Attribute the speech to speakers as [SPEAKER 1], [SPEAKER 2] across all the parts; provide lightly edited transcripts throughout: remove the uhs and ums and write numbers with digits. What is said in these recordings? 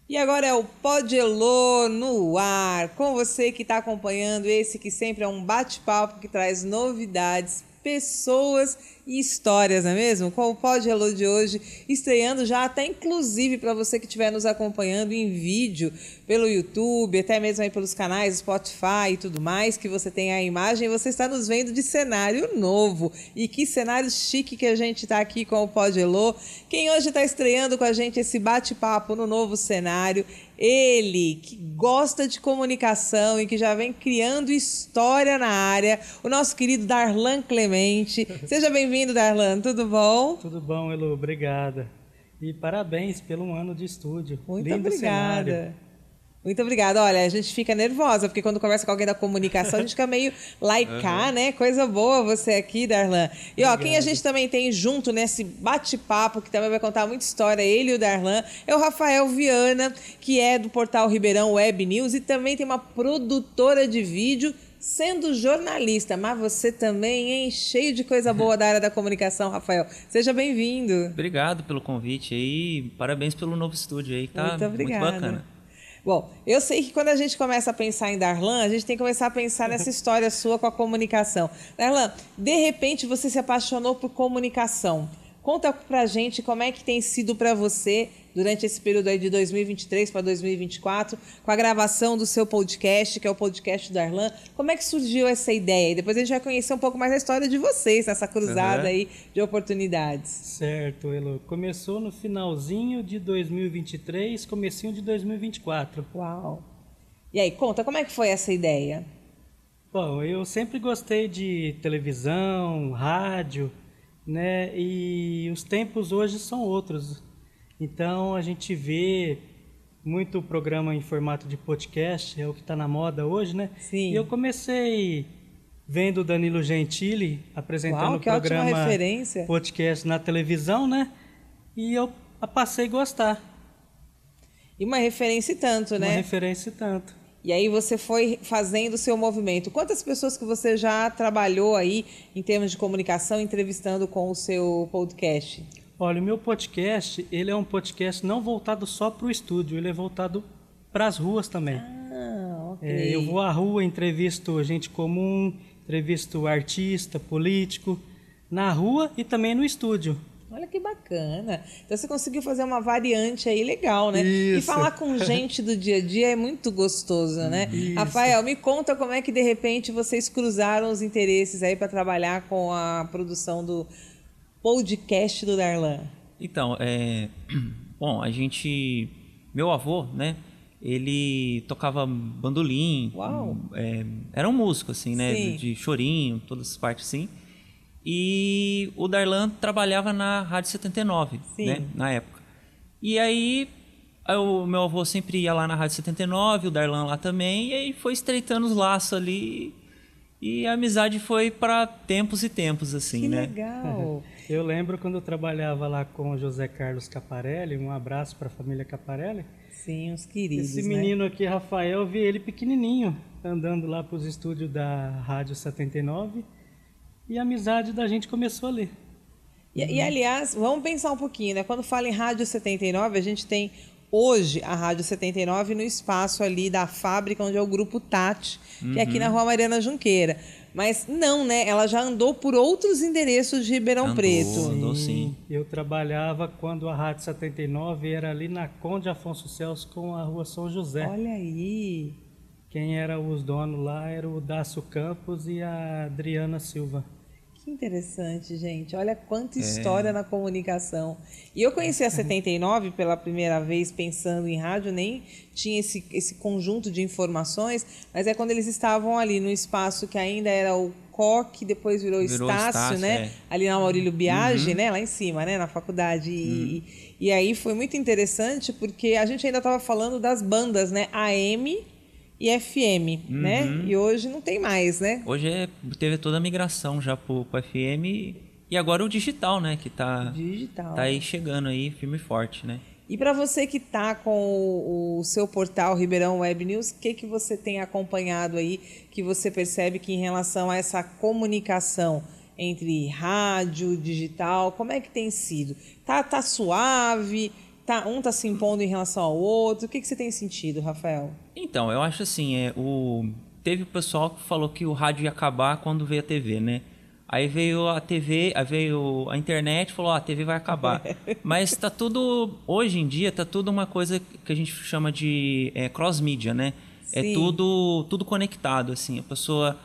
[SPEAKER 1] E agora é o Pod Elô no ar, com você que está acompanhando esse que sempre é um bate-papo que traz novidades, pessoas e histórias, não é mesmo? Com o Pod Elô de hoje, estreando já até inclusive para você que estiver nos acompanhando em vídeo pelo YouTube, até mesmo aí pelos canais Spotify e tudo mais, que você tem a imagem, você está nos vendo de cenário novo. E que cenário chique que a gente está aqui com o Pod Elô. Quem hoje está estreando com a gente esse bate-papo no novo cenário, ele que gosta de comunicação e que já vem criando história na área, o nosso querido Darlan Clemente. Seja bem-vindo, Darlan, tudo bom?
[SPEAKER 2] Tudo bom, Elu, obrigada. E parabéns pelo ano de estúdio.
[SPEAKER 1] Muito
[SPEAKER 2] Lindo
[SPEAKER 1] obrigada.
[SPEAKER 2] cenário.
[SPEAKER 1] Muito obrigada. Olha, a gente fica nervosa, porque quando conversa com alguém da comunicação, a gente fica meio laicar, né? Coisa boa você aqui, Darlan. E ó, quem a gente também tem junto nesse bate-papo, que também vai contar muita história, ele e o Darlan, é o Rafael Viana, que é do portal Ribeirão Web News e também tem uma produtora de vídeo, sendo jornalista. Mas você também, hein? Cheio de coisa boa da área da comunicação, Rafael. Seja bem-vindo.
[SPEAKER 3] Obrigado pelo convite aí. Parabéns pelo novo estúdio aí. Tá muito bacana.
[SPEAKER 1] Bom, eu sei que quando a gente começa a pensar em Darlan, a gente tem que começar a pensar nessa história sua com a comunicação. Darlan, de repente você se apaixonou por comunicação. Conta pra gente como é que tem sido para você durante esse período aí de 2023 para 2024, com a gravação do seu podcast, que é o podcast do Darlan. Como é que surgiu essa ideia? E depois a gente vai conhecer um pouco mais a história de vocês, nessa cruzada aí de oportunidades.
[SPEAKER 2] Certo, Elo. Começou no finalzinho de 2023, comecinho de 2024.
[SPEAKER 1] Uau! E aí, conta, como é que foi essa ideia?
[SPEAKER 2] Bom, eu sempre gostei de televisão, rádio, né? E os tempos hoje são outros. Então a gente vê muito programa em formato de podcast, é o que está na moda hoje, né?
[SPEAKER 1] Sim.
[SPEAKER 2] E eu comecei vendo o Danilo Gentili apresentando o programa podcast na televisão, né? E eu passei a gostar.
[SPEAKER 1] E uma referência e tanto, né?
[SPEAKER 2] Uma referência e tanto.
[SPEAKER 1] E aí você foi fazendo o seu movimento. Quantas pessoas que você já trabalhou aí em termos de comunicação, entrevistando com o seu podcast?
[SPEAKER 2] Olha, o meu podcast, ele é um podcast não voltado só para o estúdio, ele é voltado para as ruas também.
[SPEAKER 1] Ah, ok.
[SPEAKER 2] Eu vou à rua, entrevisto gente comum, entrevisto artista, político, na rua e também no estúdio.
[SPEAKER 1] Olha que bacana. Então você conseguiu fazer uma variante aí legal, né?
[SPEAKER 2] Isso.
[SPEAKER 1] E falar com gente do dia a dia é muito gostoso, né?
[SPEAKER 2] Isso.
[SPEAKER 1] Rafael, me conta como é que de repente vocês cruzaram os interesses aí para trabalhar com a produção do podcast do Darlan.
[SPEAKER 3] Então, bom, meu avô, né? Ele tocava bandolim.
[SPEAKER 1] Uau.
[SPEAKER 3] Era um músico, assim, né?
[SPEAKER 1] Sim.
[SPEAKER 3] De chorinho, todas as partes assim. E o Darlan trabalhava na Rádio 79,
[SPEAKER 1] Sim.
[SPEAKER 3] né? Na época. E aí, o meu avô sempre ia lá na Rádio 79, o Darlan lá também, e aí foi estreitando os laços ali. E a amizade foi para tempos e tempos, assim,
[SPEAKER 1] que
[SPEAKER 3] né?
[SPEAKER 1] Legal.
[SPEAKER 2] Eu lembro quando eu trabalhava lá com o José Carlos Caparelli, um abraço para a família Caparelli.
[SPEAKER 1] Sim, os queridos,
[SPEAKER 2] Esse menino aqui, Rafael, eu vi ele pequenininho, andando lá para os estúdios da Rádio 79, e a amizade da gente começou ali.
[SPEAKER 1] E aliás, vamos pensar um pouquinho, né? Quando fala em Rádio 79, a gente tem hoje a Rádio 79 no espaço ali da fábrica, onde é o Grupo Tati, que é aqui na Rua Mariana Junqueira. Mas não, né? Ela já andou por outros endereços de Ribeirão Preto.
[SPEAKER 3] Andou sim.
[SPEAKER 2] Eu trabalhava quando a Rádio 79 era ali na Conde Afonso Celso com a Rua São José.
[SPEAKER 1] Olha aí.
[SPEAKER 2] Quem eram os donos lá era o Dácio Campos e a Adriana Silva.
[SPEAKER 1] Que interessante, gente. Olha quanta história na comunicação. E eu conheci a 79 pela primeira vez pensando em rádio, nem tinha esse conjunto de informações, mas é quando eles estavam ali no espaço que ainda era o COC, depois virou Estácio, né? Ali na Maurílio Biagi, né? Lá em cima, né? Na faculdade. E aí foi muito interessante porque a gente ainda estava falando das bandas, né? AM e FM, né? E hoje não tem mais, né?
[SPEAKER 3] Hoje teve toda a migração já pro FM e agora o digital, né? Que tá aí chegando aí, firme e forte, né?
[SPEAKER 1] E para você que está com o seu portal Ribeirão Web News, o que você tem acompanhado aí, que você percebe que em relação a essa comunicação entre rádio, digital, como é que tem sido? Tá suave? Um tá se impondo em relação ao outro? O que você tem sentido, Rafael?
[SPEAKER 3] Então, eu acho assim, teve o pessoal que falou que o rádio ia acabar quando veio a TV, né? Aí veio a TV, aí veio a internet e falou, a TV vai acabar. Mas tá tudo, hoje em dia, tá tudo uma coisa que a gente chama de cross-mídia, né? Sim. É tudo conectado, assim. A pessoa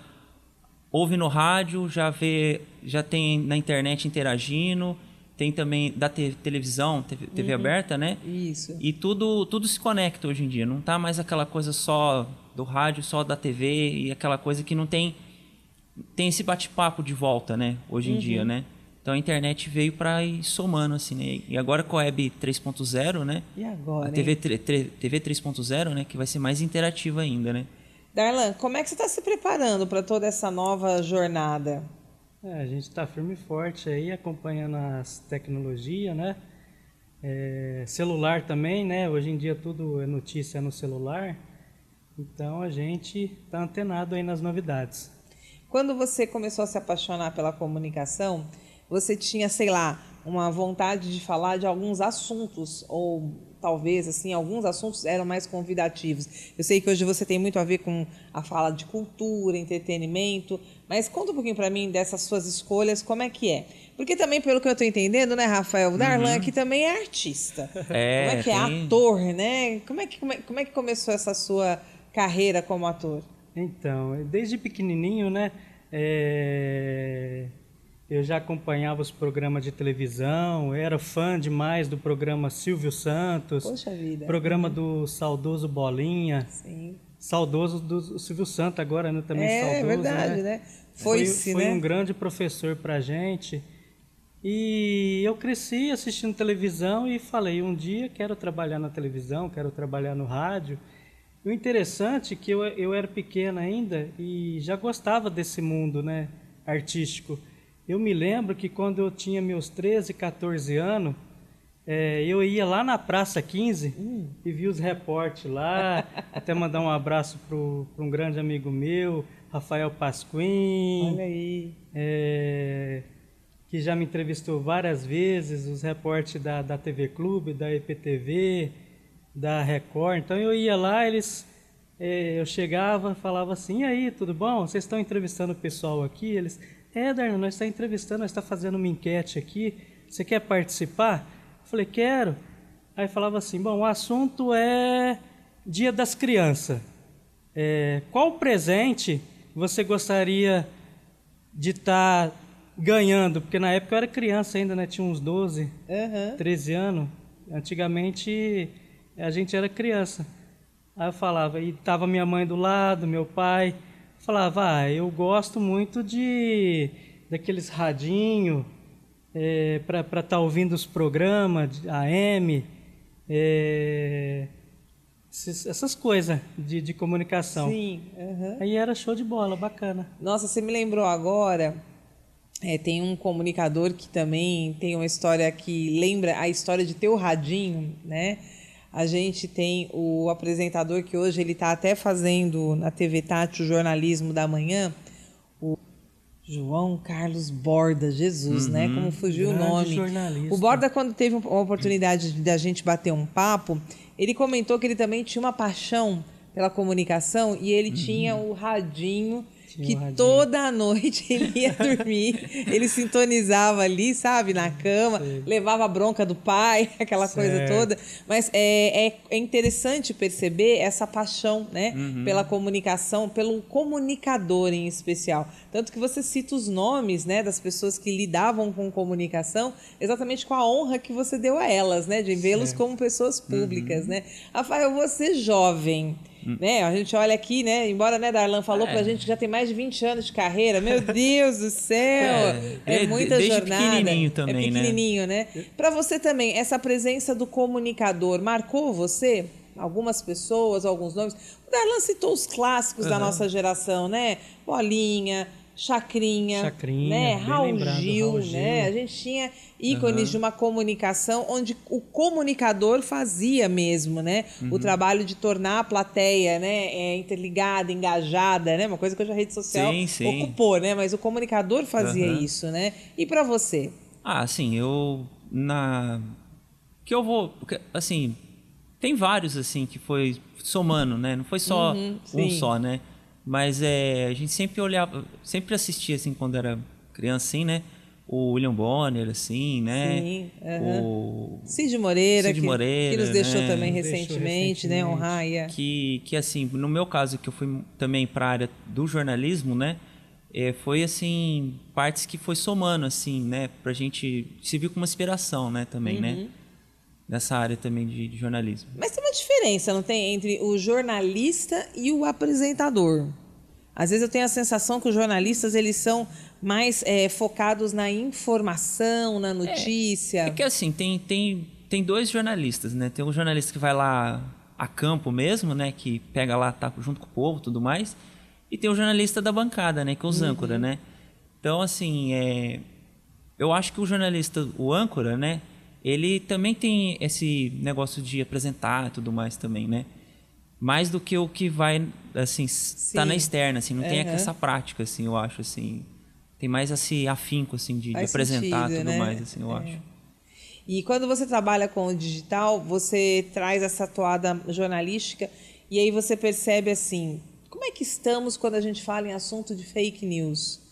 [SPEAKER 3] ouve no rádio, já tem na internet interagindo, tem também da televisão, TV aberta, né?
[SPEAKER 1] Isso.
[SPEAKER 3] E tudo se conecta hoje em dia. Não tá mais aquela coisa só do rádio, só da TV e aquela coisa que não tem esse bate-papo de volta, né? Hoje em dia, né? Então a internet veio para ir somando, assim, né? E agora com a Web 3.0, né?
[SPEAKER 1] E agora,
[SPEAKER 3] a TV 3.0, né? Que vai ser mais interativa ainda, né?
[SPEAKER 1] Darlan, como é que você está se preparando para toda essa nova jornada?
[SPEAKER 2] A gente está firme e forte aí, acompanhando as tecnologias, né? Celular também, né? Hoje em dia tudo é notícia no celular. Então a gente está antenado aí nas novidades.
[SPEAKER 1] Quando você começou a se apaixonar pela comunicação, você tinha, sei lá, uma vontade de falar de alguns assuntos, ou talvez, assim, alguns assuntos eram mais convidativos. Eu sei que hoje você tem muito a ver com a fala de cultura, entretenimento, mas conta um pouquinho para mim dessas suas escolhas, como é que é? Porque também, pelo que eu estou entendendo, né, Rafael, o Darlan aqui também é artista. Como é que é ator, né? Como é que começou essa sua carreira como ator?
[SPEAKER 2] Então, desde pequenininho, né, eu já acompanhava os programas de televisão, era fã demais do programa Silvio Santos.
[SPEAKER 1] Poxa vida.
[SPEAKER 2] Programa do saudoso Bolinha.
[SPEAKER 1] Sim.
[SPEAKER 2] Saudoso do Silvio Santos agora, né, também saudoso.
[SPEAKER 1] É verdade, né? Foi
[SPEAKER 2] um grande professor pra gente. E eu cresci assistindo televisão e falei, um dia quero trabalhar na televisão, quero trabalhar no rádio. O interessante é que eu era pequena ainda e já gostava desse mundo, né, artístico. Eu me lembro que quando eu tinha meus 13, 14 anos, eu ia lá na Praça 15 e via os repórteres lá, até mandar um abraço para um grande amigo meu, Rafael Pasquim.
[SPEAKER 1] Olha aí.
[SPEAKER 2] Que já me entrevistou várias vezes, os repórteres da TV Clube, da EPTV, da Record. Então eu ia lá, eu chegava, falava assim, e aí, tudo bom? Vocês estão entrevistando o pessoal aqui? Eles, Darlan, nós estamos entrevistando, nós estamos fazendo uma enquete aqui, você quer participar? Eu falei, quero. Aí falava assim, bom, o assunto é Dia das Crianças. Qual presente você gostaria de estar ganhando? Porque na época eu era criança ainda, né? Tinha uns 12, 13 anos. Antigamente a gente era criança. Aí eu falava, e tava minha mãe do lado, meu pai. Falava, eu gosto muito daqueles radinhos para estar ouvindo os programas, AM, essas coisas de comunicação.
[SPEAKER 1] Sim.
[SPEAKER 2] Aí era show de bola, bacana.
[SPEAKER 1] Nossa, você me lembrou agora, tem um comunicador que também tem uma história que lembra a história de ter o radinho, né? A gente tem o apresentador que hoje ele está até fazendo na TV Tati o Jornalismo da Manhã, o João Carlos Borda, Jesus, né? Como fugiu o nome.
[SPEAKER 2] Jornalista.
[SPEAKER 1] O Borda, quando teve uma oportunidade de a gente bater um papo, ele comentou que ele também tinha uma paixão pela comunicação e ele tinha o radinho toda noite ele ia dormir, ele sintonizava ali, sabe, na cama, levava a bronca do pai, aquela coisa toda. Mas é interessante perceber essa paixão, né, pela comunicação, pelo comunicador em especial. Tanto que você cita os nomes, né, das pessoas que lidavam com comunicação, exatamente com a honra que você deu a elas, né, de vê-los como pessoas públicas, né. Rafael, você jovem, né? A gente olha aqui, né? Embora, né, Darlan falou pra gente que já tem mais de 20 anos de carreira. Meu Deus do céu! Muita
[SPEAKER 3] desde
[SPEAKER 1] jornada.
[SPEAKER 3] Pequenininho também,
[SPEAKER 1] pequenininho, né? Pra você também, essa presença do comunicador marcou você? Algumas pessoas, alguns nomes. O Darlan citou os clássicos da nossa geração, né? Bolinha, Chacrinha, né?
[SPEAKER 2] bem
[SPEAKER 1] Raul
[SPEAKER 2] lembrado,
[SPEAKER 1] Gil,
[SPEAKER 2] Raul Gil.
[SPEAKER 1] né? A gente tinha ícones de uma comunicação onde o comunicador fazia mesmo, né? O trabalho de tornar a plateia, né, interligada, engajada, né? Uma coisa que hoje a rede social
[SPEAKER 3] Sim.
[SPEAKER 1] ocupou, né? Mas o comunicador fazia isso, né? E para você?
[SPEAKER 3] Assim, que eu vou, assim, tem vários assim que foi somando, né? Não foi só um
[SPEAKER 1] sim.
[SPEAKER 3] só, né? Mas a gente sempre olhava, sempre assistia assim quando era criança, assim, né? O William Bonner, assim, né?
[SPEAKER 1] Sim,
[SPEAKER 3] O
[SPEAKER 1] Cid Moreira,
[SPEAKER 3] Cid Moreira,
[SPEAKER 1] que nos deixou
[SPEAKER 3] né?
[SPEAKER 1] também
[SPEAKER 2] Nos deixou
[SPEAKER 1] recentemente, né? Honraia.
[SPEAKER 3] que assim, no meu caso, que eu fui também para a área do jornalismo, né? Foi assim, partes que foi somando, assim, né? Pra gente se viu como uma inspiração, né? Também, né? Nessa área também de jornalismo.
[SPEAKER 1] Mas tem uma diferença, não tem? Entre o jornalista e o apresentador. Às vezes eu tenho a sensação que os jornalistas eles são mais focados na informação, na notícia.
[SPEAKER 3] É que assim, tem dois jornalistas, né? Tem um jornalista que vai lá a campo mesmo, né? Que pega lá, tá junto com o povo e tudo mais. E tem o jornalista da bancada, né? Que é os âncora, né? Então, assim, eu acho que o jornalista, o âncora, né? Ele também tem esse negócio de apresentar e tudo mais também, né? Mais do que o que vai, assim, tá na externa, assim. Não tem essa prática, assim, eu acho, assim. Tem mais esse afinco, assim, de apresentar
[SPEAKER 1] sentido,
[SPEAKER 3] tudo
[SPEAKER 1] né?
[SPEAKER 3] mais, assim, eu acho.
[SPEAKER 1] E quando você trabalha com o digital, você traz essa toada jornalística e aí você percebe, assim, como é que estamos quando a gente fala em assunto de fake news?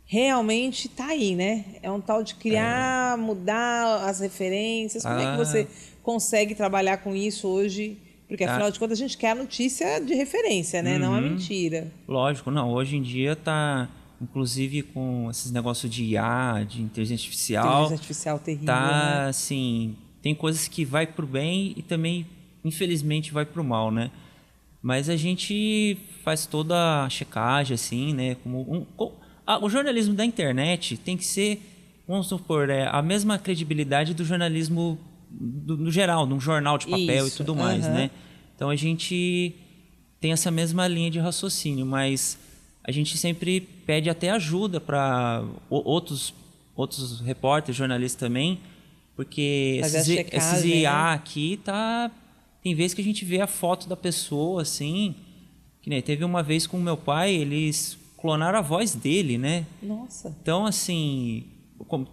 [SPEAKER 1] Realmente tá aí, né? É um tal de criar, mudar as referências. Como é que você consegue trabalhar com isso hoje? Porque, afinal de contas, a gente quer a notícia de referência, né? Não a mentira.
[SPEAKER 3] Lógico, não. Hoje em dia tá, inclusive com esses negócios de IA, de inteligência artificial.
[SPEAKER 1] Inteligência artificial terrível,
[SPEAKER 3] tá,
[SPEAKER 1] né?
[SPEAKER 3] assim, tem coisas que vai pro bem e também, infelizmente, vai pro mal, né? Mas a gente faz toda a checagem, assim, né? O jornalismo da internet tem que ser, vamos supor, a mesma credibilidade do jornalismo no geral, num jornal de papel e tudo mais, né? Então a gente tem essa mesma linha de raciocínio, mas a gente sempre pede até ajuda para outros repórteres, jornalistas também, porque esses IA aqui tem vezes que a gente vê a foto da pessoa assim, que nem teve uma vez com o meu pai, eles clonaram a voz dele, né?
[SPEAKER 1] Nossa.
[SPEAKER 3] Então, assim, como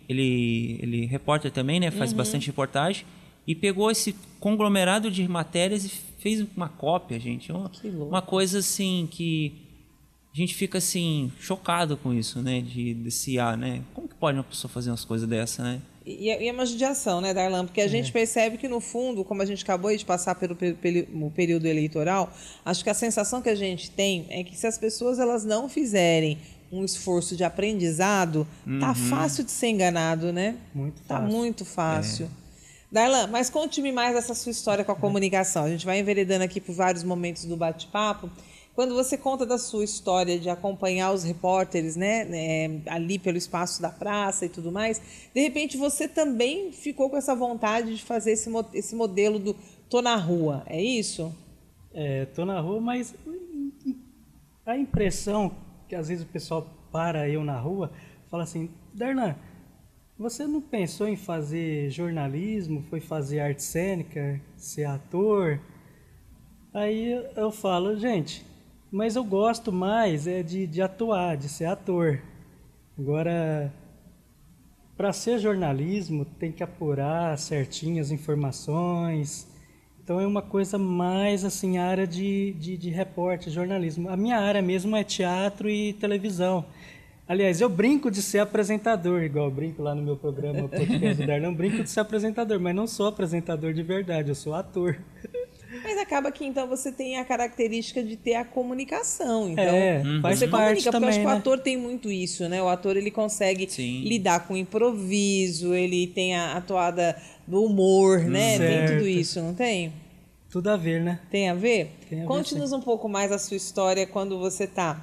[SPEAKER 3] ele repórter também, né? Faz bastante reportagem. E pegou esse conglomerado de matérias e fez uma cópia, gente.
[SPEAKER 1] Que louco.
[SPEAKER 3] Uma coisa, assim, que a gente fica, assim, chocado com isso, né? Desse IA, né? Como que pode uma pessoa fazer umas coisas dessa, né?
[SPEAKER 1] E é uma judiação, né, Darlan? Porque a gente percebe que, no fundo, como a gente acabou de passar pelo período eleitoral, acho que a sensação que a gente tem é que se as pessoas elas não fizerem um esforço de aprendizado, tá fácil de ser enganado, né?
[SPEAKER 2] Muito fácil.
[SPEAKER 1] Tá muito fácil. Darlan, mas conte-me mais essa sua história com a comunicação. A gente vai enveredando aqui por vários momentos do bate-papo. Quando você conta da sua história de acompanhar os repórteres, né, ali pelo espaço da praça e tudo mais, de repente você também ficou com essa vontade de fazer esse modelo do tô na rua, é isso?
[SPEAKER 2] Tô na rua, mas a impressão que às vezes o pessoal para eu na rua, fala assim, Darlan, você não pensou em fazer jornalismo, foi fazer arte cênica, ser ator? Aí eu falo, gente, mas eu gosto mais de atuar, de ser ator. Agora, para ser jornalismo, tem que apurar certinho as informações. Então, é uma coisa mais, assim, a área de repórter, jornalismo. A minha área mesmo é teatro e televisão. Aliás, eu brinco de ser apresentador, igual eu brinco lá no meu programa, o podcast do Darlan, brinco de ser apresentador, mas não sou apresentador de verdade, eu sou ator.
[SPEAKER 1] Mas acaba que, então, você tem a característica de ter a comunicação. Então,
[SPEAKER 2] faz
[SPEAKER 1] você
[SPEAKER 2] parte
[SPEAKER 1] comunica,
[SPEAKER 2] também,
[SPEAKER 1] porque eu acho que o
[SPEAKER 2] né?
[SPEAKER 1] ator tem muito isso, né? O ator, ele consegue lidar com o improviso, ele tem a toada do humor, né? Tem tudo isso, não tem?
[SPEAKER 2] Tudo a ver, né?
[SPEAKER 1] Tem a ver?
[SPEAKER 2] Tem a ver,
[SPEAKER 1] Conte-nos um pouco mais a sua história quando você está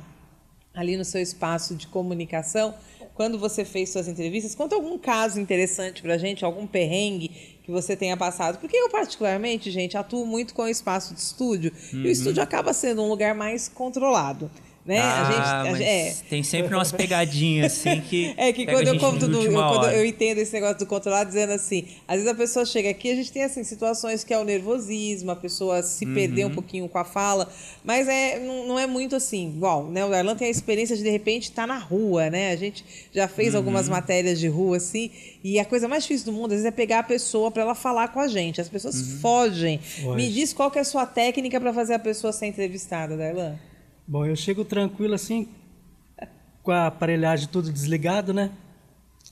[SPEAKER 1] ali no seu espaço de comunicação, quando você fez suas entrevistas. Conta algum caso interessante pra gente, algum perrengue que você tenha passado. Porque eu, particularmente, gente, atuo muito com o espaço de estúdio. E o estúdio acaba sendo um lugar mais controlado. né?
[SPEAKER 3] Mas tem sempre umas pegadinhas assim que
[SPEAKER 1] é que
[SPEAKER 3] pega
[SPEAKER 1] quando
[SPEAKER 3] a
[SPEAKER 1] eu
[SPEAKER 3] gente
[SPEAKER 1] conto
[SPEAKER 3] de última
[SPEAKER 1] quando
[SPEAKER 3] hora.
[SPEAKER 1] eu entendo esse negócio do controlar, dizendo assim, às vezes a pessoa chega aqui, a gente tem assim situações que é o nervosismo, a pessoa se perder um pouquinho com a fala, mas não é muito assim, igual, né? O Darlan tem a experiência de repente estar na rua, né? A gente já fez algumas matérias de rua assim, e a coisa mais difícil do mundo às vezes é pegar a pessoa para ela falar com a gente. As pessoas fogem. Me diz qual que é a sua técnica para fazer a pessoa ser entrevistada, Darlan?
[SPEAKER 2] Bom, eu chego tranquilo assim, com a aparelhagem tudo desligado, né?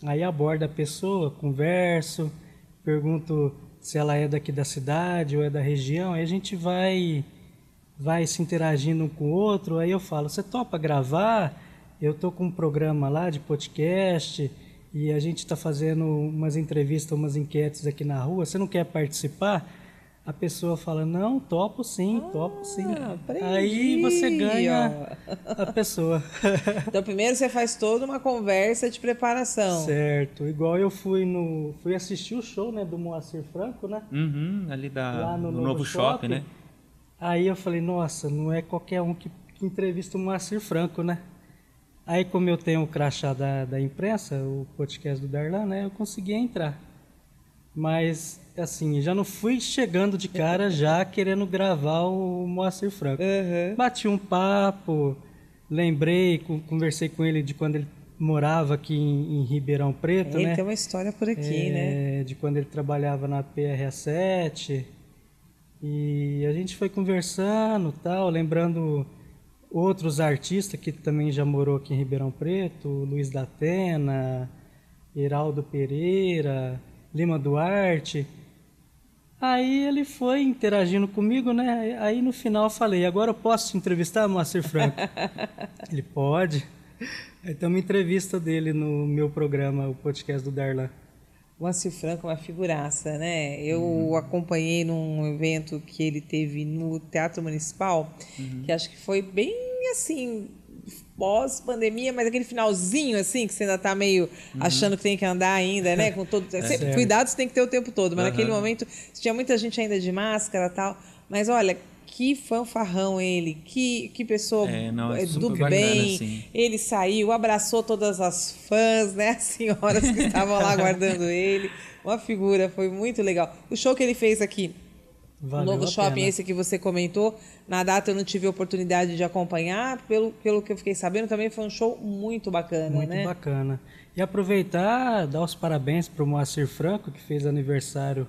[SPEAKER 2] Aí abordo a pessoa, converso, pergunto se ela é daqui da cidade ou é da região. Aí a gente vai se interagindo um com o outro. Aí eu falo, você topa gravar? Eu tô com um programa lá de podcast e a gente está fazendo umas entrevistas, umas enquetes aqui na rua. Você não quer participar? A pessoa fala, não, topo sim.
[SPEAKER 1] Aprendi,
[SPEAKER 2] Aí você ganha a pessoa.
[SPEAKER 1] Então, primeiro você faz toda uma conversa de preparação.
[SPEAKER 2] Certo. Igual eu fui assistir o show, né, do Moacir Franco, né?
[SPEAKER 3] Ali
[SPEAKER 2] Lá
[SPEAKER 3] no novo shopping, né?
[SPEAKER 2] Aí eu falei, nossa, não é qualquer um que entrevista o Moacir Franco, né? Aí como eu tenho o crachá da imprensa, o podcast do Darlan, né, eu consegui entrar. Mas, assim, já não fui chegando de cara já querendo gravar o Moacir Franco. Bati um papo, lembrei, conversei com ele de quando ele morava aqui em Ribeirão Preto, né?
[SPEAKER 1] Ele tem uma história por aqui, né?
[SPEAKER 2] De quando ele trabalhava na PRA7. E a gente foi conversando, tal, lembrando outros artistas que também já morou aqui em Ribeirão Preto, Luiz da Atena, Heraldo Pereira, Lima Duarte. Aí ele foi interagindo comigo, né? Aí no final eu falei, agora eu posso te entrevistar, Moacir Franco? Ele pode. Aí tem uma entrevista dele no meu programa, o podcast do Darlan.
[SPEAKER 1] O Moacir Franco é uma figuraça, né? Eu acompanhei num evento que ele teve no Teatro Municipal, que acho que foi bem assim, pós-pandemia, mas aquele finalzinho assim, que você ainda tá meio achando que tem que andar ainda, né? Com todo, sempre, cuidados tem que ter o tempo todo, mas naquele momento tinha muita gente ainda de máscara e tal. Mas olha, que fanfarrão ele, que pessoa do
[SPEAKER 3] super
[SPEAKER 1] bem.
[SPEAKER 3] bacana, assim.
[SPEAKER 1] Ele saiu, abraçou todas as fãs, né? As senhoras que estavam lá aguardando ele. Uma figura, foi muito legal. O show que ele fez aqui, o novo shopping, esse que você comentou, na data eu não tive a oportunidade de acompanhar, pelo que eu fiquei sabendo, também foi um show muito bacana,
[SPEAKER 2] muito
[SPEAKER 1] né?
[SPEAKER 2] Muito bacana. E aproveitar, dar os parabéns para o Moacir Franco, que fez aniversário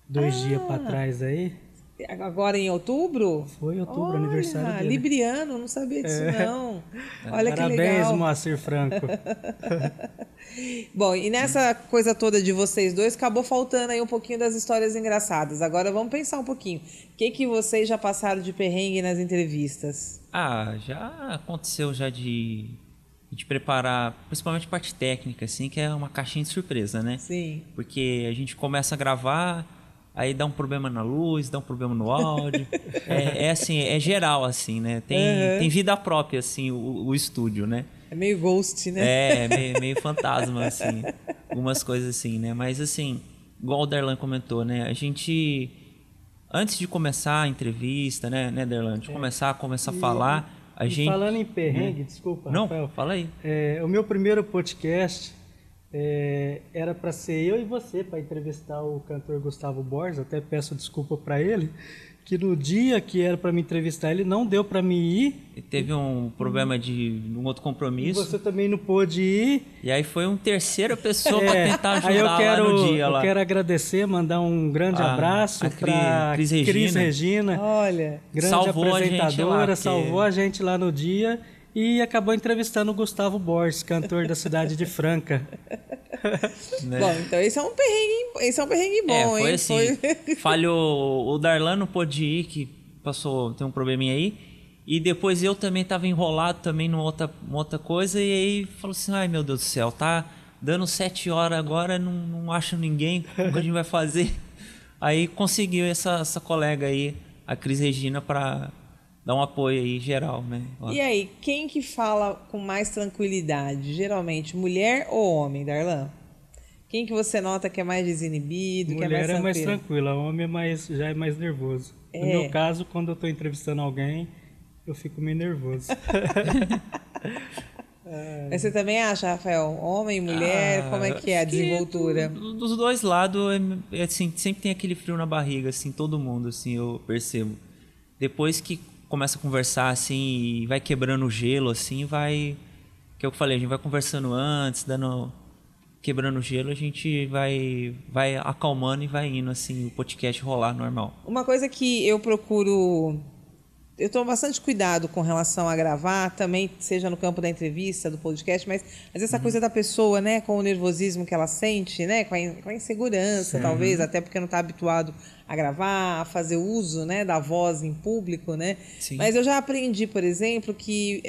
[SPEAKER 2] 2 dias para trás aí.
[SPEAKER 1] Agora em outubro?
[SPEAKER 2] Foi outubro, aniversário dele.
[SPEAKER 1] Libriano, não sabia disso não. Olha que legal.
[SPEAKER 2] Parabéns, Moacir Franco.
[SPEAKER 1] Bom, e nessa coisa toda de vocês dois, acabou faltando aí um pouquinho das histórias engraçadas. Agora vamos pensar um pouquinho. O que vocês já passaram de perrengue nas entrevistas?
[SPEAKER 3] Já aconteceu já de preparar, principalmente parte técnica, assim, que é uma caixinha de surpresa, né?
[SPEAKER 1] Sim.
[SPEAKER 3] Porque a gente começa a gravar, aí dá um problema na luz, dá um problema no áudio. Assim, é geral, assim, né? Tem vida própria, assim, o estúdio, né?
[SPEAKER 1] É meio ghost, né?
[SPEAKER 3] Meio fantasma, assim. Algumas coisas assim, né? Mas, assim, igual o Darlan comentou, né? A gente, antes de começar a entrevista, né, Darlan? De começar a falar, a gente...
[SPEAKER 2] Falando em perrengue, desculpa,
[SPEAKER 3] Não,
[SPEAKER 2] Rafael.
[SPEAKER 3] fala aí.
[SPEAKER 2] O meu primeiro podcast era para ser eu e você, para entrevistar o cantor Gustavo Borges. Até peço desculpa para ele, que no dia que era para me entrevistar, ele não deu para me ir.
[SPEAKER 3] E teve um problema de um outro compromisso.
[SPEAKER 2] E você também não pôde ir.
[SPEAKER 3] E aí foi uma terceira pessoa para tentar ajudar
[SPEAKER 2] aí
[SPEAKER 3] lá no dia.
[SPEAKER 2] Eu quero agradecer, mandar um grande abraço para Cris Regina.
[SPEAKER 1] Olha,
[SPEAKER 2] grande
[SPEAKER 3] salvou
[SPEAKER 2] apresentadora, salvou a gente lá no dia. E acabou entrevistando o Gustavo Borges, cantor da cidade de Franca.
[SPEAKER 3] Né?
[SPEAKER 1] Bom, então esse é um perrengue bom,
[SPEAKER 3] foi
[SPEAKER 1] hein?
[SPEAKER 3] Assim, falhou, o Darlan não pôde ir, que tem um probleminha aí. E depois eu também estava enrolado também numa outra coisa. E aí falou assim, ai meu Deus do céu, tá dando 7 horas agora, não acho ninguém, como que a gente vai fazer? Aí conseguiu essa colega aí, a Cris Regina, para dar um apoio aí geral, né?
[SPEAKER 1] E aí, quem que fala com mais tranquilidade? Geralmente, mulher ou homem, Darlan? Quem que você nota que é mais desinibido,
[SPEAKER 2] mulher
[SPEAKER 1] que é mais tranquilo?
[SPEAKER 2] É mais tranquila, homem já é mais nervoso. No meu caso, quando eu estou entrevistando alguém, eu fico meio nervoso.
[SPEAKER 1] Mas você também acha, Rafael, homem, mulher, como é que é a desenvoltura?
[SPEAKER 3] Dos dois lados, assim, sempre tem aquele frio na barriga, assim, todo mundo, assim, eu percebo. Depois que começa a conversar, assim, e vai quebrando o gelo, assim, vai... Que é o que eu falei, a gente vai conversando antes, quebrando o gelo, a gente vai acalmando e vai indo, assim, o podcast rolar normal.
[SPEAKER 1] Uma coisa que eu procuro... Eu tomo bastante cuidado com relação a gravar, também seja no campo da entrevista, do podcast, mas às vezes essa coisa da pessoa, né, com o nervosismo que ela sente, né, com a insegurança, talvez, até porque não está habituado a gravar, a fazer uso, né, da voz em público, né?
[SPEAKER 3] Sim.
[SPEAKER 1] Mas eu já aprendi, por exemplo, que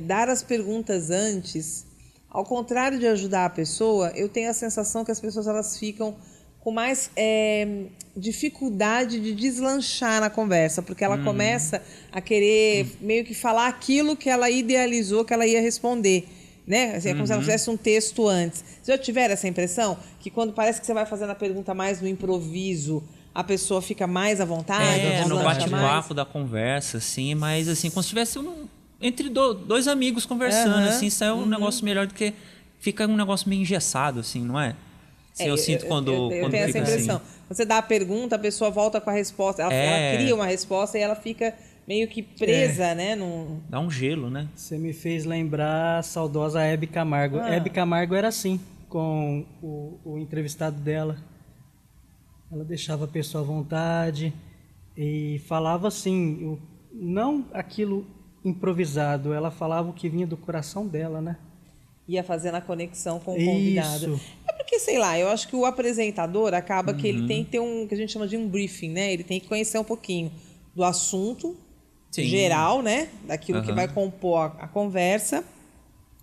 [SPEAKER 1] dar as perguntas antes, ao contrário de ajudar a pessoa, eu tenho a sensação que as pessoas elas ficam com mais dificuldade de deslanchar na conversa, porque ela começa a querer meio que falar aquilo que ela idealizou que ela ia responder, né? Assim, é como se ela fizesse um texto antes. Você já tiveram essa impressão? Que quando parece que você vai fazendo a pergunta mais no improviso, a pessoa fica mais à vontade?
[SPEAKER 3] No bate-papo da conversa, assim, mas assim, como se tivesse entre dois amigos conversando, assim, sai um negócio melhor do que fica um negócio meio engessado, assim, não é? Eu sinto quando
[SPEAKER 1] eu tenho essa impressão.
[SPEAKER 3] Assim.
[SPEAKER 1] Você dá a pergunta, a pessoa volta com a resposta. Ela cria uma resposta e ela fica meio que presa, né?
[SPEAKER 3] Dá um gelo, né?
[SPEAKER 2] Você me fez lembrar a saudosa Hebe Camargo. Hebe Camargo era assim, com o entrevistado dela. Ela deixava a pessoa à vontade e falava assim, não aquilo improvisado, ela falava o que vinha do coração dela, né?
[SPEAKER 1] Ia fazendo a conexão com o convidado.
[SPEAKER 2] Isso.
[SPEAKER 1] É porque, sei lá, eu acho que o apresentador acaba que ele tem que ter que a gente chama de um briefing, né? Ele tem que conhecer um pouquinho do assunto geral, né? Daquilo que vai compor a conversa,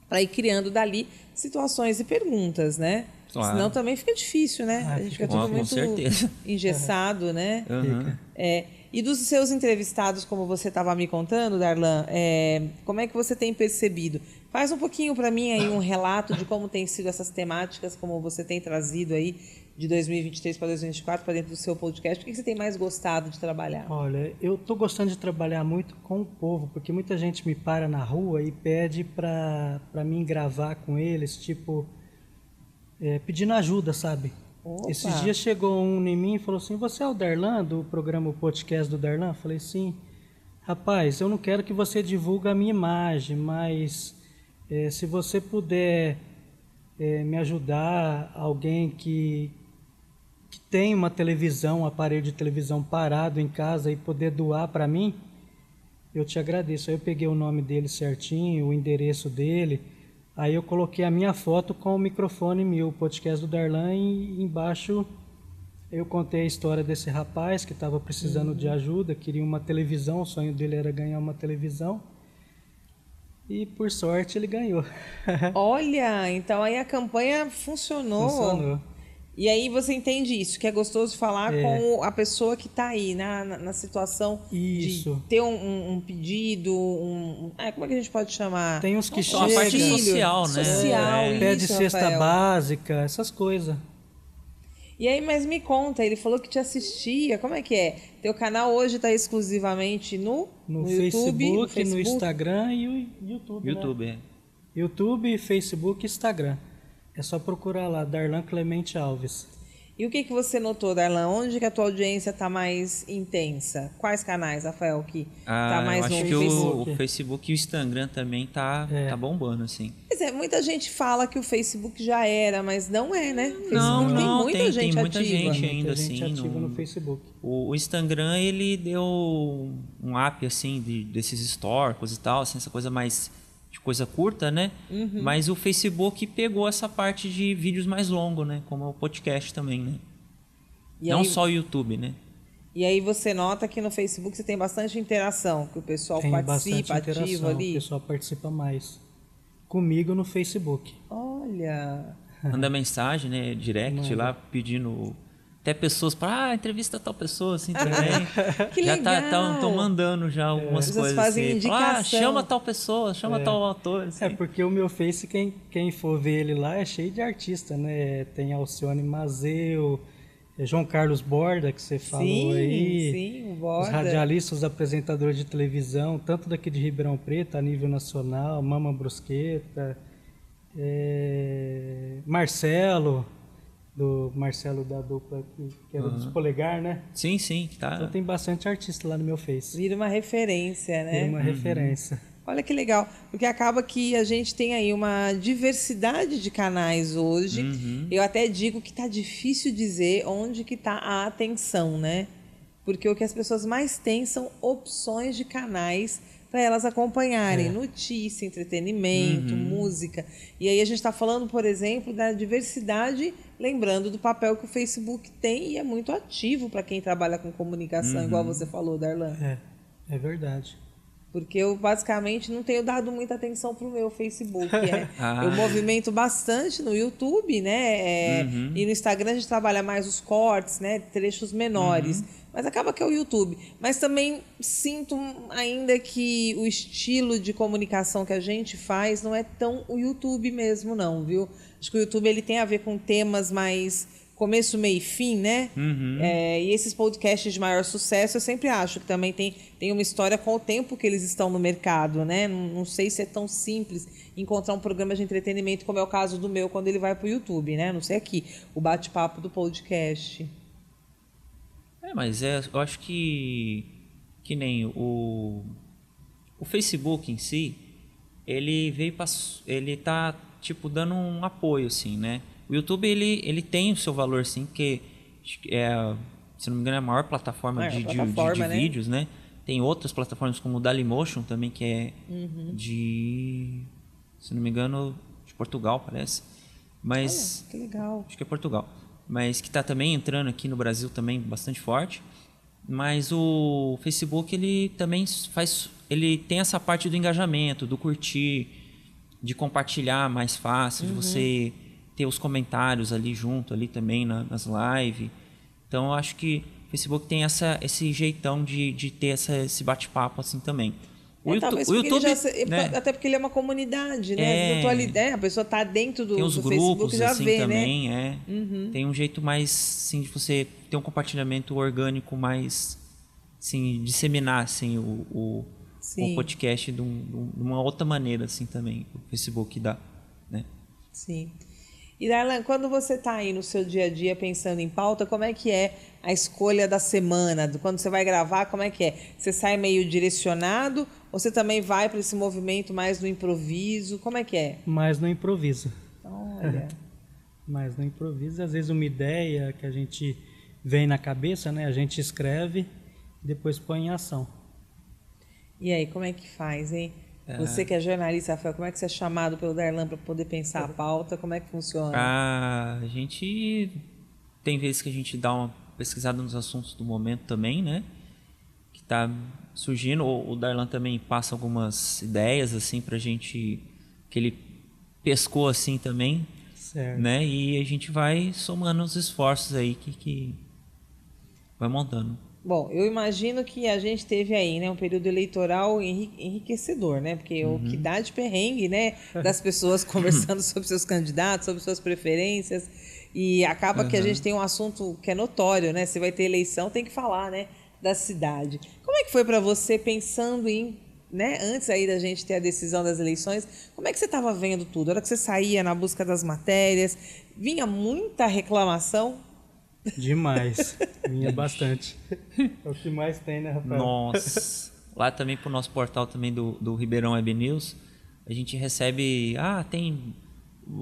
[SPEAKER 1] para ir criando dali situações e perguntas, né?
[SPEAKER 3] Claro.
[SPEAKER 1] Senão também fica difícil, né? A gente fica tudo muito engessado, né? E dos seus entrevistados, como você estava me contando, Darlan, como é que você tem percebido? Faz um pouquinho para mim aí um relato de como tem sido essas temáticas, como você tem trazido aí de 2023 para 2024 para dentro do seu podcast. O que você tem mais gostado de trabalhar?
[SPEAKER 2] Olha, eu estou gostando de trabalhar muito com o povo, porque muita gente me para na rua e pede para mim gravar com eles, tipo, pedindo ajuda, sabe?
[SPEAKER 1] Opa.
[SPEAKER 2] Esses dias chegou um em mim e falou assim, você é o Darlan, do programa Podcast do Darlan? Eu falei, sim. Rapaz, eu não quero que você divulgue a minha imagem, mas se você puder me ajudar, alguém que tem uma televisão, um aparelho de televisão parado em casa e poder doar para mim, eu te agradeço. Aí eu peguei o nome dele certinho, o endereço dele, aí eu coloquei a minha foto com o microfone meu, o podcast do Darlan, e embaixo eu contei a história desse rapaz que estava precisando de ajuda, queria uma televisão, o sonho dele era ganhar uma televisão, e por sorte ele ganhou.
[SPEAKER 1] Olha, então aí a campanha funcionou. E aí você entende isso, que é gostoso falar com a pessoa que está aí na situação de ter um pedido, como é que a gente pode chamar?
[SPEAKER 2] Tem uns que
[SPEAKER 3] chegam... A parte social, né?
[SPEAKER 1] Social,
[SPEAKER 2] pede
[SPEAKER 1] isso,
[SPEAKER 2] cesta
[SPEAKER 1] Rafael.
[SPEAKER 2] básica, essas coisas.
[SPEAKER 1] E aí, mas me conta, ele falou que te assistia, como é que é? Teu canal hoje está exclusivamente no
[SPEAKER 2] Facebook,
[SPEAKER 1] YouTube,
[SPEAKER 2] no Instagram e o YouTube,
[SPEAKER 3] YouTube,
[SPEAKER 2] YouTube, Facebook e Instagram. É só procurar lá, Darlan Clemente Alves.
[SPEAKER 1] E o que você notou, Darlan? Onde que a tua audiência está mais intensa? Quais canais, Rafael, que está mais no Facebook?
[SPEAKER 3] O Facebook e o Instagram também tá bombando, assim.
[SPEAKER 1] Pois é, muita gente fala que o Facebook já era, mas não é, né?
[SPEAKER 3] Não,
[SPEAKER 1] tem muita gente
[SPEAKER 3] muita
[SPEAKER 1] ativa.
[SPEAKER 3] gente ainda,
[SPEAKER 2] muita gente
[SPEAKER 3] assim.
[SPEAKER 2] ativa no Facebook.
[SPEAKER 3] O Instagram, ele deu um up, assim, desses históricos e tal, assim, essa coisa mais... de coisa curta, né? Mas o Facebook pegou essa parte de vídeos mais longos, né? Como o podcast também, né? Não só o YouTube, né?
[SPEAKER 1] E aí você nota que no Facebook você tem bastante interação, que o pessoal participa, ativo ali.
[SPEAKER 2] O pessoal participa mais. Comigo no Facebook.
[SPEAKER 1] Olha...
[SPEAKER 3] Manda mensagem, né? Direct lá, pedindo... Até pessoas para entrevista tal pessoa, assim, também.
[SPEAKER 1] Que legal!
[SPEAKER 3] Já estão mandando já algumas coisas
[SPEAKER 1] fazem
[SPEAKER 3] assim.
[SPEAKER 1] indicação.
[SPEAKER 3] Chama tal pessoa, chama tal autor. Assim.
[SPEAKER 2] Porque o meu Face, quem for ver ele lá, é cheio de artista, né? Tem Alcione Mazeu, João Carlos Borda, que você falou
[SPEAKER 1] Sim,
[SPEAKER 2] aí.
[SPEAKER 1] sim, o
[SPEAKER 2] Os
[SPEAKER 1] Borda.
[SPEAKER 2] radialistas, os apresentadores de televisão, tanto daqui de Ribeirão Preto, a nível nacional, Mama Brusqueta, Marcelo da dupla que era dos Polegar, né?
[SPEAKER 3] Sim, sim. Tá.
[SPEAKER 2] Então tem bastante artista lá no meu Face.
[SPEAKER 1] Vira uma referência, né?
[SPEAKER 2] Vira uma referência.
[SPEAKER 1] Olha que legal, porque acaba que a gente tem aí uma diversidade de canais hoje. Eu até digo que tá difícil dizer onde que tá a atenção, né? Porque o que as pessoas mais têm são opções de canais para elas acompanharem. Notícia, entretenimento, música. E aí a gente está falando, por exemplo, da diversidade, lembrando do papel que o Facebook tem e é muito ativo para quem trabalha com comunicação, igual você falou, Darlan.
[SPEAKER 2] É verdade.
[SPEAKER 1] Porque eu basicamente não tenho dado muita atenção pro meu Facebook. Eu movimento bastante no YouTube, né? E no Instagram a gente trabalha mais os cortes, né? Trechos menores. Mas acaba que é o YouTube. Mas também sinto ainda que o estilo de comunicação que a gente faz não é tão o YouTube mesmo, não, viu? Acho que o YouTube ele tem a ver com temas mais começo, meio e fim, né? E esses podcasts de maior sucesso, eu sempre acho que também tem uma história com o tempo que eles estão no mercado, né? Não sei se é tão simples encontrar um programa de entretenimento, como é o caso do meu, quando ele vai para o YouTube, né? Não sei aqui, o bate-papo do podcast.
[SPEAKER 3] Mas eu acho que nem o Facebook em si, ele tá, tipo, dando um apoio, assim, né? O YouTube, ele tem o seu valor, sim, porque, se não me engano, é a maior plataforma de né? Vídeos, né? Tem outras plataformas como o Dailymotion também, que é se não me engano, de Portugal, parece. Mas,
[SPEAKER 1] olha, que legal.
[SPEAKER 3] Acho que é Portugal. Mas que está também entrando aqui no Brasil também bastante forte. Mas o Facebook, ele também ele tem essa parte do engajamento, do curtir, de compartilhar mais fácil, de você ter os comentários ali junto, ali também nas lives. Então, eu acho que o Facebook tem esse jeitão de ter esse bate-papo assim também. O YouTube, né?
[SPEAKER 1] Até porque ele é uma comunidade, né? A pessoa está dentro do
[SPEAKER 3] grupos,
[SPEAKER 1] Facebook, já
[SPEAKER 3] assim,
[SPEAKER 1] vê,
[SPEAKER 3] também,
[SPEAKER 1] né?
[SPEAKER 3] Tem um jeito mais, assim, de você ter um compartilhamento orgânico mais, assim, disseminar, assim, o podcast de uma outra maneira, assim, também. O Facebook dá, né?
[SPEAKER 1] Sim. E, Darlan, quando você está aí no seu dia a dia pensando em pauta, como é que é a escolha da semana? Quando você vai gravar, como é que é? Você sai meio direcionado ou você também vai para esse movimento mais no improviso? Como é que é?
[SPEAKER 2] Mais no improviso.
[SPEAKER 1] Olha.
[SPEAKER 2] Mais no improviso. Às vezes uma ideia que a gente vem na cabeça, né? A gente escreve e depois põe em ação.
[SPEAKER 1] E aí, como é que faz, hein? Você que é jornalista, Rafael, como é que você é chamado pelo Darlan para poder pensar a pauta? Como é que funciona?
[SPEAKER 3] A gente tem vezes que a gente dá uma pesquisada nos assuntos do momento também, né? Que tá surgindo. O Darlan também passa algumas ideias assim pra gente, que ele pescou assim também,
[SPEAKER 2] certo,
[SPEAKER 3] né? E a gente vai somando os esforços aí que vai montando.
[SPEAKER 1] Bom, eu imagino que a gente teve aí, né, um período eleitoral enriquecedor, né? Porque o que dá de perrengue, né, das pessoas conversando sobre seus candidatos, sobre suas preferências, e acaba que a gente tem um assunto que é notório, né? Se vai ter eleição, tem que falar, né, da cidade. Como é que foi para você pensando em, né, antes aí da gente ter a decisão das eleições, como é que você estava vendo tudo? A hora que você saía na busca das matérias, vinha muita reclamação?
[SPEAKER 2] Demais. Vinha bastante. É o que mais tem, né, Rafael?
[SPEAKER 3] Nossa. Lá também pro nosso portal também do Ribeirão Web News, a gente recebe... tem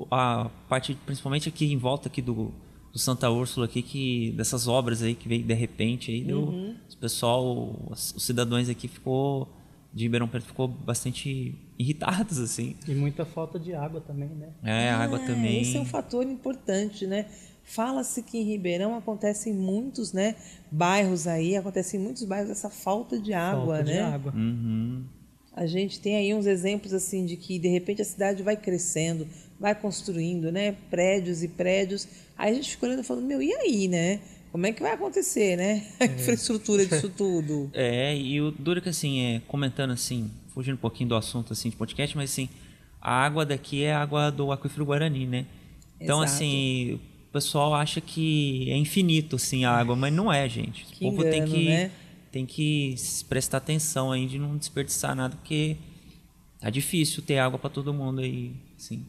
[SPEAKER 3] a parte, principalmente aqui em volta aqui do Santa Úrsula, aqui, dessas obras aí que veio de repente. Aí deu, os cidadãos aqui de Ribeirão Preto ficou bastante irritados, assim.
[SPEAKER 2] E muita falta de água também, né?
[SPEAKER 3] Água também.
[SPEAKER 1] Esse é um fator importante, né? Fala-se que em Ribeirão acontece em muitos, né, bairros aí, acontece em muitos bairros essa falta de água,
[SPEAKER 2] falta
[SPEAKER 1] né?
[SPEAKER 2] De água.
[SPEAKER 1] A gente tem aí uns exemplos assim de que de repente a cidade vai crescendo, vai construindo, né, prédios e prédios. Aí a gente fica olhando e falando, e aí, né? Como é que vai acontecer, né? A infraestrutura disso tudo.
[SPEAKER 3] E o duro que assim, comentando assim, fugindo um pouquinho do assunto assim de podcast, mas assim, a água daqui é a água do Aquífero Guarani, né? Então,
[SPEAKER 1] Exato.
[SPEAKER 3] assim, pessoal acha que é infinito, assim, a água, mas não é, gente.
[SPEAKER 1] Que povo engano, né?
[SPEAKER 3] Tem que prestar atenção aí de não desperdiçar nada, porque tá difícil ter água para todo mundo aí, assim.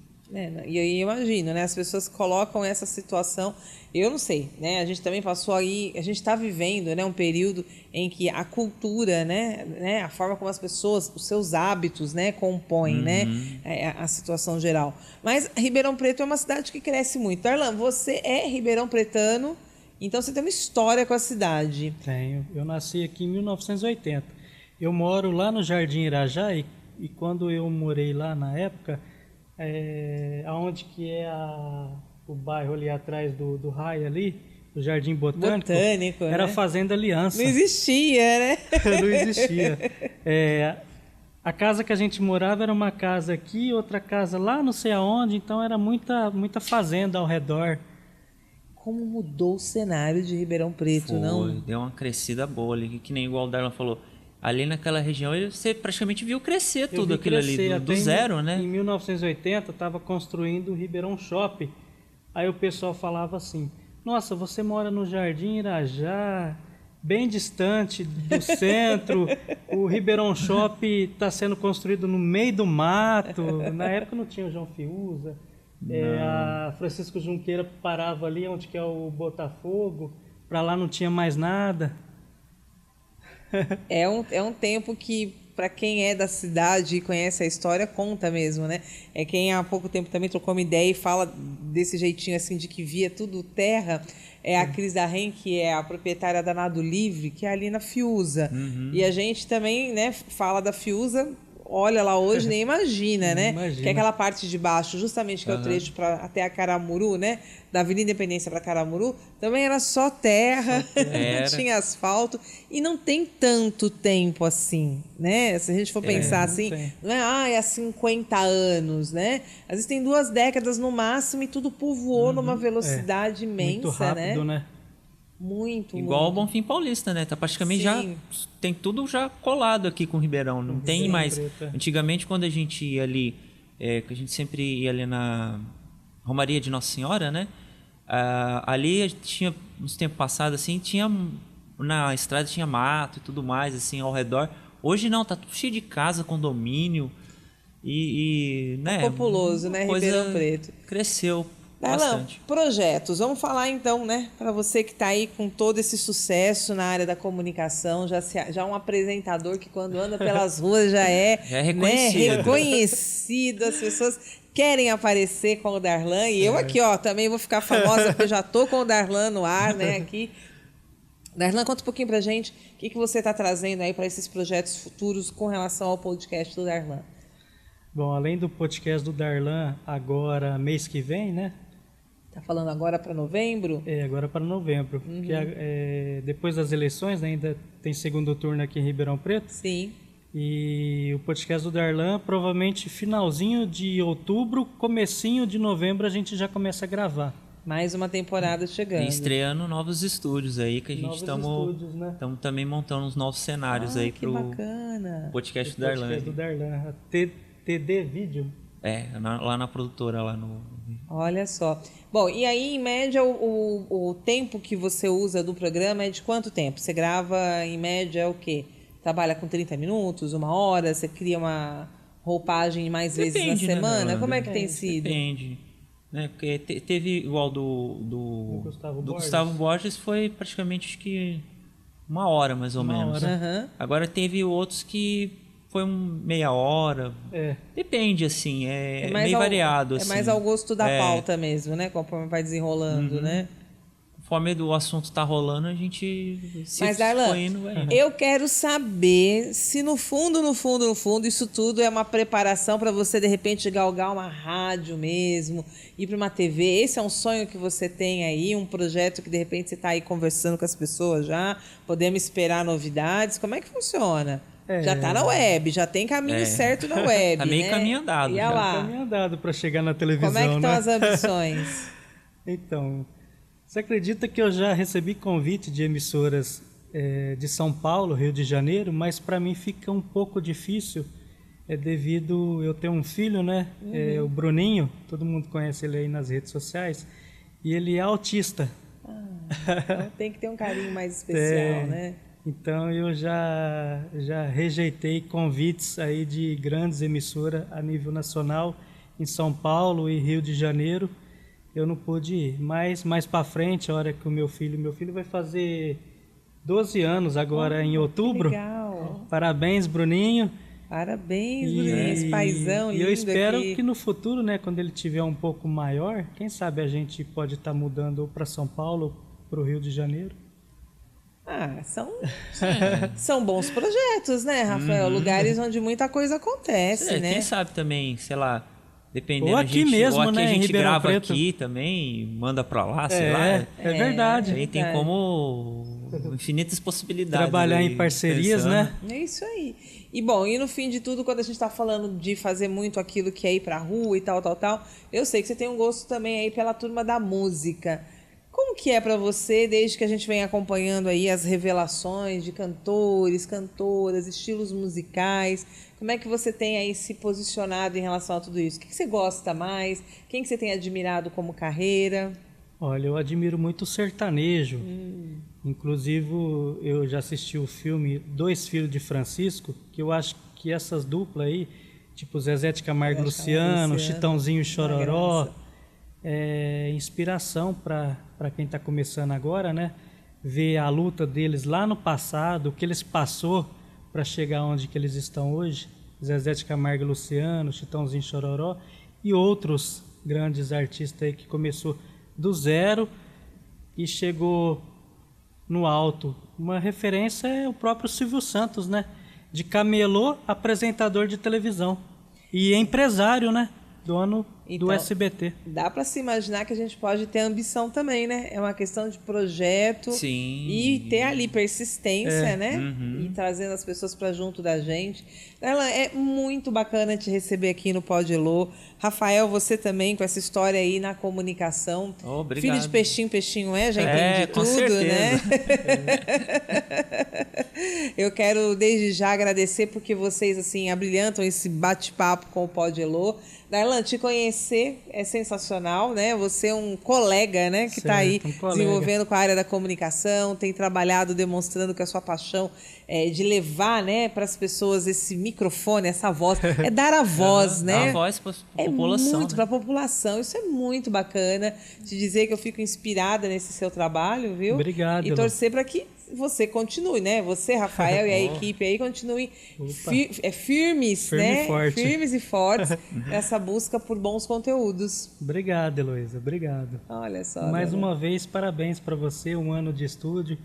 [SPEAKER 1] E aí eu imagino, né? As pessoas colocam essa situação, eu não sei, né? A gente também passou aí, a gente está vivendo, né, um período em que a cultura, né, a forma como as pessoas, os seus hábitos, né, compõem, né, a situação geral. Mas Ribeirão Preto é uma cidade que cresce muito. Darlan, você é ribeirão pretano, então você tem uma história com a cidade.
[SPEAKER 2] Tenho. Eu nasci aqui em 1980. Eu moro lá no Jardim Irajá e quando eu morei lá na época, aonde que é o bairro ali atrás do raio ali, do Jardim Botânico, era a Fazenda Aliança.
[SPEAKER 1] Não existia, né?
[SPEAKER 2] Não existia. A casa que a gente morava era uma casa aqui, outra casa lá não sei aonde, então era muita fazenda ao redor.
[SPEAKER 1] Como mudou o cenário de Ribeirão Preto, não?
[SPEAKER 3] Deu uma crescida boa ali, que nem igual o Darlan falou. Ali naquela região você praticamente viu crescer tudo aquilo ali, do zero, né?
[SPEAKER 2] Em 1980 estava construindo o Ribeirão Shopping. Aí o pessoal falava assim, nossa, você mora no Jardim Irajá, bem distante do centro, o Ribeirão Shopping está sendo construído no meio do mato. Na época não tinha o João Fiuza. A Francisco Junqueira parava ali onde que é o Botafogo, para lá não tinha mais nada.
[SPEAKER 1] É um tempo que, para quem é da cidade e conhece a história, conta mesmo, né? É quem há pouco tempo também trocou uma ideia e fala desse jeitinho assim de que via tudo terra. É a Cris Darren, que é a proprietária da Nado Livre, que é ali na Fiuza. E a gente também, né, fala da Fiuza, olha lá hoje, nem imagina, né? Que é aquela parte de baixo, justamente que é o trecho para até a Caramuru, né? Da Avenida Independência para Caramuru, também era só terra, não tinha asfalto e não tem tanto tempo assim, né? Se a gente for pensar assim, não é há 50 anos, né? Às vezes tem 2 décadas no máximo e tudo povoou numa velocidade imensa,
[SPEAKER 2] muito rápido, né?
[SPEAKER 1] Muito,
[SPEAKER 3] igual o Bonfim Paulista, né? Tá praticamente já tem tudo já colado aqui com o Ribeirão, não tem mais. Antigamente quando a gente ia ali, que a gente sempre ia ali na Romaria de Nossa Senhora, né? Ali a gente tinha uns tempos passados assim, na estrada tinha mato e tudo mais assim ao redor. Hoje não, tá tudo cheio de casa, condomínio né?
[SPEAKER 1] Populoso, né? Ribeirão Preto
[SPEAKER 3] cresceu. Bastante.
[SPEAKER 1] Projetos. Vamos falar então, né? Para você que está aí com todo esse sucesso na área da comunicação, já um apresentador que quando anda pelas ruas já é reconhecido. Né, reconhecido. As pessoas querem aparecer com o Darlan. E eu aqui, também vou ficar famosa porque já tô com o Darlan no ar, né? Aqui. Darlan, conta um pouquinho pra gente o que você está trazendo aí para esses projetos futuros com relação ao podcast do Darlan.
[SPEAKER 2] Bom, além do podcast do Darlan, agora mês que vem, né?
[SPEAKER 1] Tá falando agora para novembro?
[SPEAKER 2] Agora para novembro. Porque depois das eleições, né, ainda tem segundo turno aqui em Ribeirão Preto.
[SPEAKER 1] Sim.
[SPEAKER 2] E o podcast do Darlan, provavelmente finalzinho de outubro, comecinho de novembro, a gente já começa a gravar.
[SPEAKER 1] Mais uma temporada chegando.
[SPEAKER 3] E estreando novos estúdios aí, que a gente estamos também montando uns novos cenários aí pro podcast do Darlan.
[SPEAKER 2] Podcast do Darlan. TD Vídeo.
[SPEAKER 3] Lá na produtora, lá no...
[SPEAKER 1] Olha só. Bom, e aí, em média, o tempo que você usa do programa é de quanto tempo? Você grava, em média, o quê? Trabalha com 30 minutos, 1 hora? Você cria uma roupagem mais vezes na semana?
[SPEAKER 3] Né,
[SPEAKER 1] como é que tem sido?
[SPEAKER 3] Depende. Né? Porque teve igual do Gustavo Borges, foi praticamente, acho que 1 hora, mais ou menos. Agora teve outros que foi meia hora. Depende, assim, é meio variado.
[SPEAKER 1] É mais ao gosto da pauta mesmo, né? Conforme vai desenrolando, né?
[SPEAKER 3] Conforme o assunto tá rolando, a gente
[SPEAKER 1] Mas, Darlan, eu quero saber se no fundo, isso tudo é uma preparação para você, de repente, galgar uma rádio mesmo, ir para uma TV. Esse é um sonho que você tem aí, um projeto que, de repente, você está aí conversando com as pessoas já, podemos esperar novidades. Como é que funciona? Já está na web, já tem caminho certo na web.
[SPEAKER 3] Tá meio caminho andado.
[SPEAKER 2] Caminho andado para chegar na televisão.
[SPEAKER 1] Como é que estão as ambições?
[SPEAKER 2] Então, você acredita que eu já recebi convite de emissoras de São Paulo, Rio de Janeiro, mas para mim fica um pouco difícil, devido eu ter um filho, né? O Bruninho, todo mundo conhece ele aí nas redes sociais, e ele é autista.
[SPEAKER 1] Então tem que ter um carinho mais especial, né?
[SPEAKER 2] Então eu já rejeitei convites aí de grandes emissoras a nível nacional em São Paulo e Rio de Janeiro. Eu não pude ir, mas mais para frente, a hora que meu filho vai fazer 12 anos agora em outubro.
[SPEAKER 1] Legal.
[SPEAKER 2] Parabéns, Bruninho.
[SPEAKER 1] Parabéns, Bruninho, esse paizão lindo.
[SPEAKER 2] E eu espero
[SPEAKER 1] aqui.
[SPEAKER 2] que no futuro, né, quando ele tiver um pouco maior, quem sabe a gente pode estar mudando para São Paulo, para o Rio de Janeiro.
[SPEAKER 1] São bons projetos, né, Rafael? Lugares onde muita coisa acontece, né?
[SPEAKER 3] Quem sabe também, sei lá, dependendo
[SPEAKER 2] ou aqui mesmo,
[SPEAKER 3] ou aqui
[SPEAKER 2] né,
[SPEAKER 3] a gente grava
[SPEAKER 2] Preto.
[SPEAKER 3] aqui também, manda pra lá, sei lá.
[SPEAKER 2] É verdade.
[SPEAKER 3] Aí tem como infinitas possibilidades.
[SPEAKER 2] Trabalhar
[SPEAKER 3] aí,
[SPEAKER 2] em parcerias,
[SPEAKER 3] pensando.
[SPEAKER 2] né?
[SPEAKER 1] É isso aí. E bom, e no fim de tudo, quando a gente está falando de fazer muito aquilo que é ir pra rua e tal, eu sei que você tem um gosto também aí pela turma da música. Como que é para você, desde que a gente vem acompanhando aí as revelações de cantores, cantoras, estilos musicais, como é que você tem aí se posicionado em relação a tudo isso? O que você gosta mais? Quem que você tem admirado como carreira?
[SPEAKER 2] Olha, eu admiro muito o sertanejo. Inclusive, eu já assisti o filme Dois Filhos de Francisco, que eu acho que essas duplas aí, tipo Zezé de Camargo e Luciano, Chitãozinho e Chororó, é inspiração para quem está começando agora, né? Ver a luta deles lá no passado, o que eles passou para chegar onde que eles estão hoje. Zezé de Camargo e Luciano, Chitãozinho e Chororó e outros grandes artistas aí que começou do zero e chegou no alto. Uma referência é o próprio Silvio Santos, né? De camelô, apresentador de televisão e empresário, né? Dono do SBT.
[SPEAKER 1] Dá para se imaginar que a gente pode ter ambição também, né? É uma questão de projeto.
[SPEAKER 3] Sim.
[SPEAKER 1] E ter ali persistência, né? E trazendo as pessoas para junto da gente. Ela é muito bacana te receber aqui no Pod Elô. Rafael, você também com essa história aí na comunicação.
[SPEAKER 3] Obrigado.
[SPEAKER 1] Filho de peixinho, peixinho já entendi
[SPEAKER 3] com
[SPEAKER 1] tudo,
[SPEAKER 3] certeza.
[SPEAKER 1] né? Eu quero desde já agradecer porque vocês assim abrilhantam esse bate-papo com o Pod Elô. Darlan, te conhecer é sensacional, né? Você é um colega, né? Que está aí desenvolvendo com a área da comunicação, tem trabalhado demonstrando que a sua paixão é de levar, né, para as pessoas esse microfone, essa voz. É dar a voz, né?
[SPEAKER 3] Dar a voz para a população.
[SPEAKER 1] Muito para a população. Isso é muito bacana. Te dizer que eu fico inspirada nesse seu trabalho, viu?
[SPEAKER 2] Obrigado.
[SPEAKER 1] E torcer para que você continue, né? Você, Rafael, e a equipe aí continuem firmes, né? Firmes e fortes nessa busca por bons conteúdos.
[SPEAKER 2] Obrigado, Heloísa. Obrigado.
[SPEAKER 1] Olha só.
[SPEAKER 2] Mais uma vez, parabéns para você. Um ano de estúdio.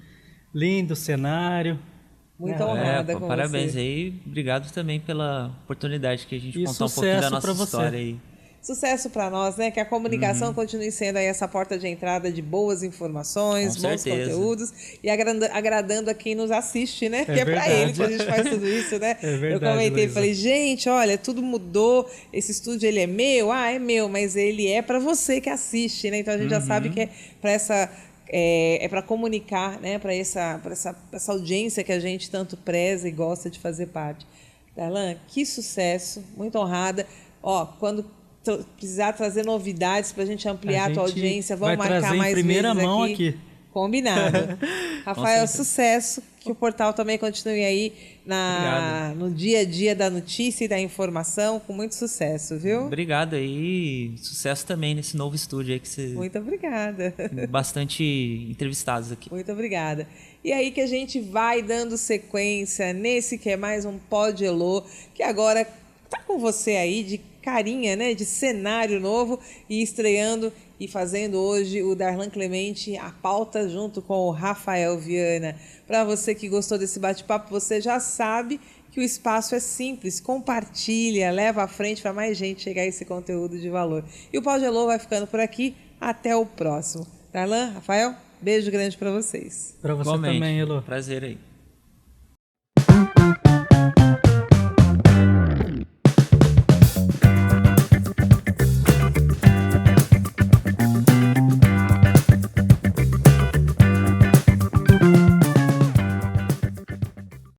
[SPEAKER 2] Lindo cenário.
[SPEAKER 1] Muito honrada com
[SPEAKER 3] parabéns
[SPEAKER 1] você.
[SPEAKER 3] aí. Obrigado também pela oportunidade que a gente contar um pouquinho da nossa história aí.
[SPEAKER 1] Sucesso para nós, né? Que a comunicação continue sendo aí essa porta de entrada de boas informações, bons conteúdos e agradando a quem nos assiste, né? Que é para eles que a gente faz tudo isso, né?
[SPEAKER 2] É verdade,
[SPEAKER 1] eu comentei,
[SPEAKER 2] Luísa.
[SPEAKER 1] Falei, gente, olha, tudo mudou, esse estúdio ele é meu? É meu, mas ele é para você que assiste, né? Então a gente já sabe que é para essa... É para comunicar, né? Para essa audiência que a gente tanto preza e gosta de fazer parte. Darlan, que sucesso, muito honrada. Quando precisar trazer novidades para a gente ampliar a tua audiência, vamos marcar mais vezes
[SPEAKER 2] primeira mão aqui.
[SPEAKER 1] Combinado. Rafael, sucesso. Que o portal também continue aí no dia a dia da notícia e da informação, com muito sucesso, viu?
[SPEAKER 3] Obrigado aí. Sucesso também nesse novo estúdio aí que você...
[SPEAKER 1] Muito obrigada.
[SPEAKER 3] Bastante entrevistados aqui.
[SPEAKER 1] Muito obrigada. E aí que a gente vai dando sequência nesse que é mais um Pod Elô, que agora tá com você aí de carinha, né, de cenário novo e estreando e fazendo hoje o Darlan Clemente a pauta junto com o Rafael Viana. Para você que gostou desse bate-papo, você já sabe que o espaço é simples, compartilha, leva à frente para mais gente chegar a esse conteúdo de valor. E o Pod Elô vai ficando por aqui, até o próximo. Darlan, Rafael, beijo grande para vocês.
[SPEAKER 2] Para você também, Elô.
[SPEAKER 3] Prazer aí.